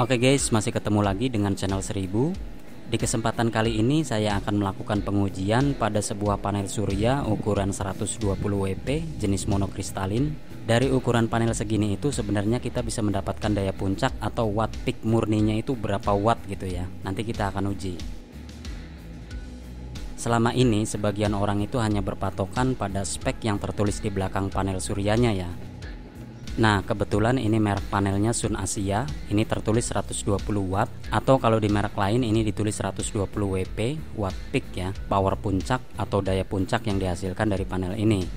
Oke guys, masih ketemu lagi dengan channel 1000. Di kesempatan kali ini saya akan melakukan pengujian pada sebuah panel surya ukuran 120 WP jenis monokristalin. Dari ukuran panel segini itu sebenarnya kita bisa mendapatkan daya puncak atau watt peak murninya itu berapa watt gitu ya. Nanti kita akan uji. Selama ini sebagian orang itu hanya berpatokan pada spek yang tertulis di belakang panel suryanya ya. Nah, kebetulan ini merek panelnya Sun Asia, ini tertulis 120 watt, atau kalau di merek lain ini ditulis 120 WP, watt peak ya, power puncak atau daya puncak yang dihasilkan dari panel ini.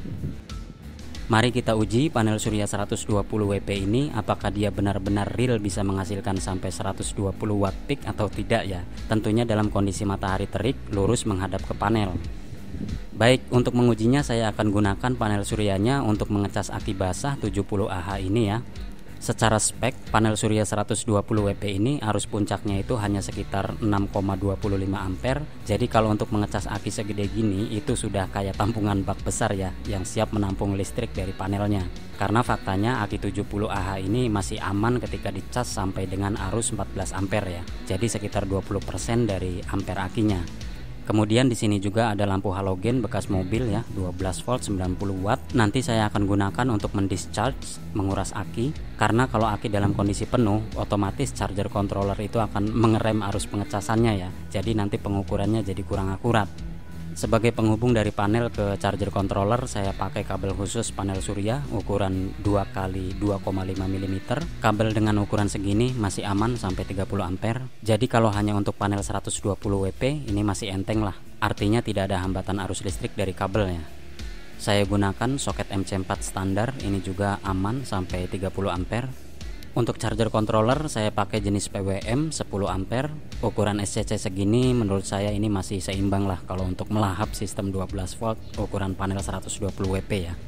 Mari kita uji panel surya 120 WP ini apakah dia benar-benar real bisa menghasilkan sampai 120 watt peak atau tidak ya. Tentunya dalam kondisi matahari terik lurus menghadap ke panel. Baik, untuk mengujinya saya akan gunakan panel suryanya untuk mengecas aki basah 70 Ah ini ya. Secara spek, panel surya 120 WP ini arus puncaknya itu hanya sekitar 6,25 ampere. Jadi kalau untuk mengecas aki segede gini itu sudah kayak tampungan bak besar ya, yang siap menampung listrik dari panelnya. Karena faktanya aki 70 Ah ini masih aman ketika dicas sampai dengan arus 14 ampere ya. Jadi sekitar 20% dari ampere akinya. Kemudian di sini juga ada lampu halogen bekas mobil ya, 12 volt 90 watt. Nanti saya akan gunakan untuk mendischarge, menguras aki. Karena kalau aki dalam kondisi penuh, otomatis charger controller itu akan mengerem arus pengecasannya ya. Jadi nanti pengukurannya jadi kurang akurat. Sebagai penghubung dari panel ke charger controller, saya pakai kabel khusus panel surya ukuran 2x2,5 mm. Kabel dengan ukuran segini masih aman sampai 30 ampere. Jadi kalau hanya untuk panel 120 WP ini masih enteng lah. Artinya tidak ada hambatan arus listrik dari kabelnya. Saya gunakan soket MC4 standar, ini juga aman sampai 30 ampere. Untuk charger controller saya pakai jenis PWM 10 ampere. Ukuran SCC segini menurut saya ini masih seimbang lah kalau untuk melahap sistem 12 volt ukuran panel 120 WP ya.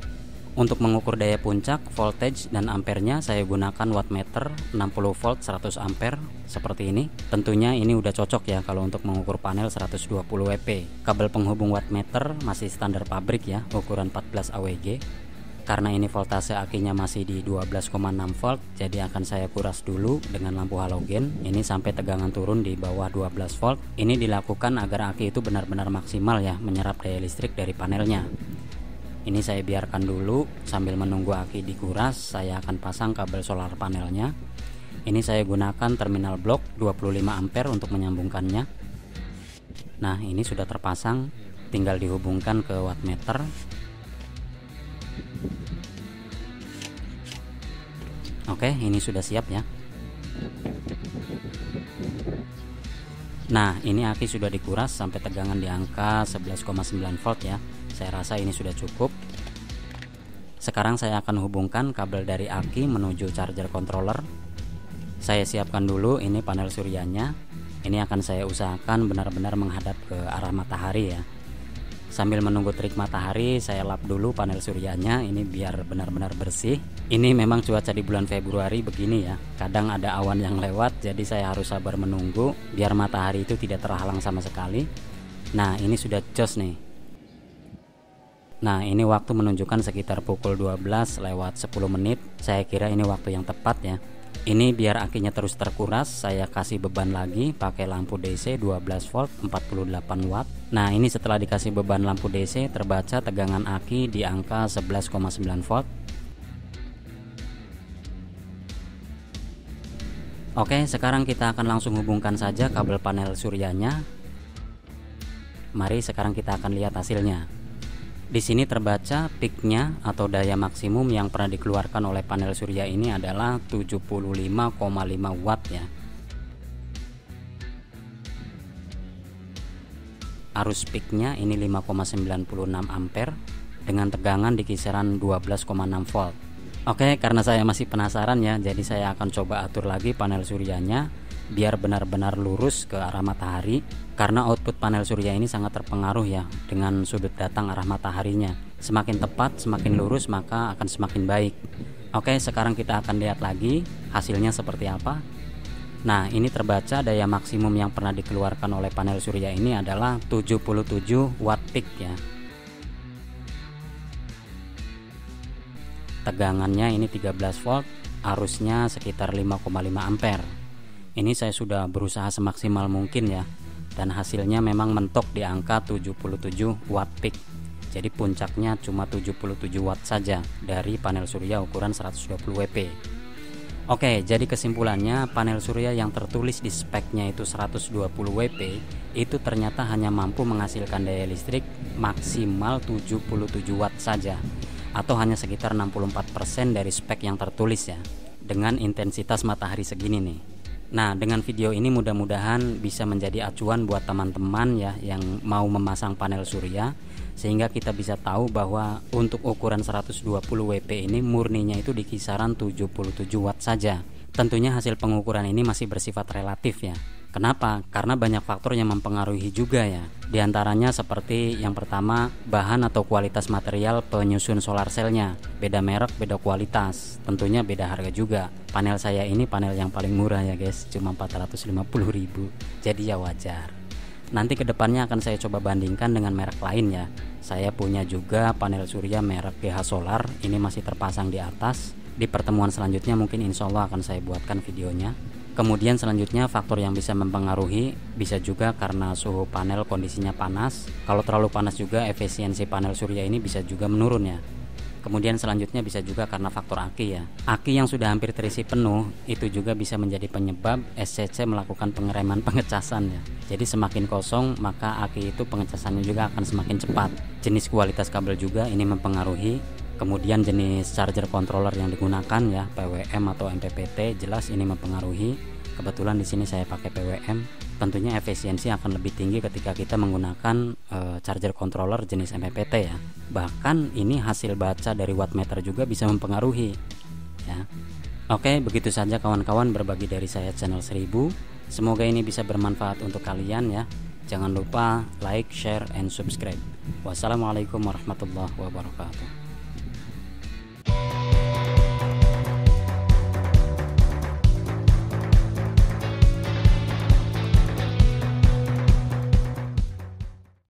Untuk mengukur daya puncak, voltage dan ampernya saya gunakan wattmeter 60 volt 100 ampere seperti ini. Tentunya ini udah cocok ya kalau untuk mengukur panel 120 WP. Kabel penghubung wattmeter masih standar pabrik ya, ukuran 14 AWG. Karena ini voltase akinya masih di 12,6 volt, jadi akan saya kuras dulu dengan lampu halogen. Ini sampai tegangan turun di bawah 12 volt. Ini dilakukan agar aki itu benar-benar maksimal ya, menyerap daya listrik dari panelnya. Ini saya biarkan dulu sambil menunggu aki dikuras. Saya akan pasang kabel solar panelnya. Ini saya gunakan terminal blok 25 ampere untuk menyambungkannya. Nah, ini sudah terpasang, tinggal dihubungkan ke wattmeter. Oke, ini sudah siap ya. Nah, ini aki sudah dikuras sampai tegangan di angka 11,9 volt ya. Saya rasa ini sudah cukup. Sekarang saya akan hubungkan kabel dari aki menuju charger controller. Saya siapkan dulu ini panel suryanya. Ini akan saya usahakan benar-benar menghadap ke arah matahari ya. Sambil menunggu terik matahari, saya lap dulu panel suryanya ini biar benar-benar bersih. Ini memang cuaca di bulan Februari begini ya. Kadang ada awan yang lewat, jadi saya harus sabar menunggu biar matahari itu tidak terhalang sama sekali. Nah, ini sudah jos nih. Nah, ini waktu menunjukkan sekitar pukul 12 lewat 10 menit. Saya kira ini waktu yang tepat ya. Ini biar akinya terus terkuras, saya kasih beban lagi pakai lampu DC 12 volt 48 watt. Nah, ini setelah dikasih beban lampu DC terbaca tegangan aki di angka 11,9 volt. Oke, sekarang kita akan langsung hubungkan saja kabel panel suryanya. Mari sekarang kita akan lihat hasilnya. Di sini terbaca peaknya atau daya maksimum yang pernah dikeluarkan oleh panel surya ini adalah 75,5 watt ya. Arus peaknya ini 5,96 ampere dengan tegangan di kisaran 12,6 volt. Oke, karena saya masih penasaran ya, jadi saya akan coba atur lagi panel suryanya biar benar-benar lurus ke arah matahari. Karena output panel surya ini sangat terpengaruh ya dengan sudut datang arah mataharinya. Semakin tepat, semakin lurus, maka akan semakin baik. Oke, sekarang kita akan lihat lagi hasilnya seperti apa. Nah, ini terbaca daya maksimum yang pernah dikeluarkan oleh panel surya ini adalah 77 watt peak ya. Tegangannya ini 13 volt, arusnya sekitar 5,5 ampere. Ini saya sudah berusaha semaksimal mungkin ya, dan hasilnya memang mentok di angka 77 watt peak. Jadi puncaknya cuma 77 watt saja dari panel surya ukuran 120 WP. Oke, jadi kesimpulannya panel surya yang tertulis di speknya itu 120 WP itu ternyata hanya mampu menghasilkan daya listrik maksimal 77 watt saja, atau hanya sekitar 64% dari spek yang tertulis ya, dengan intensitas matahari segini nih. Nah, dengan video ini mudah-mudahan bisa menjadi acuan buat teman-teman ya yang mau memasang panel surya, sehingga kita bisa tahu bahwa untuk ukuran 120 WP ini murninya itu di kisaran 77 watt saja. Tentunya hasil pengukuran ini masih bersifat relatif ya. Kenapa? Karena banyak faktor yang mempengaruhi juga ya. Di antaranya seperti yang pertama, bahan atau kualitas material penyusun solar cellnya. Beda merek, beda kualitas. Tentunya beda harga juga. Panel saya ini panel yang paling murah ya guys, cuma 450.000. Jadi ya wajar. Nanti kedepannya akan saya coba bandingkan dengan merek lain ya. Saya punya juga panel surya merek GH Solar. Ini masih terpasang di atas. Di pertemuan selanjutnya mungkin insya Allah akan saya buatkan videonya. Kemudian selanjutnya faktor yang bisa mempengaruhi bisa juga karena suhu panel kondisinya panas. Kalau terlalu panas juga efisiensi panel surya ini bisa juga menurun ya. Kemudian selanjutnya bisa juga karena faktor aki ya. Aki yang sudah hampir terisi penuh itu juga bisa menjadi penyebab SCC melakukan pengereman pengecasan ya. Jadi semakin kosong maka aki itu pengecasannya juga akan semakin cepat. Jenis kualitas kabel juga ini mempengaruhi. Kemudian jenis charger controller yang digunakan ya, PWM atau MPPT, jelas ini mempengaruhi. Kebetulan di sini saya pakai PWM. Tentunya efisiensi akan lebih tinggi ketika kita menggunakan charger controller jenis MPPT ya. Bahkan ini hasil baca dari wattmeter juga bisa mempengaruhi ya. Oke, begitu saja kawan-kawan berbagi dari saya channel 1000. Semoga ini bisa bermanfaat untuk kalian ya. Jangan lupa like, share, and subscribe. Wassalamualaikum warahmatullahi wabarakatuh.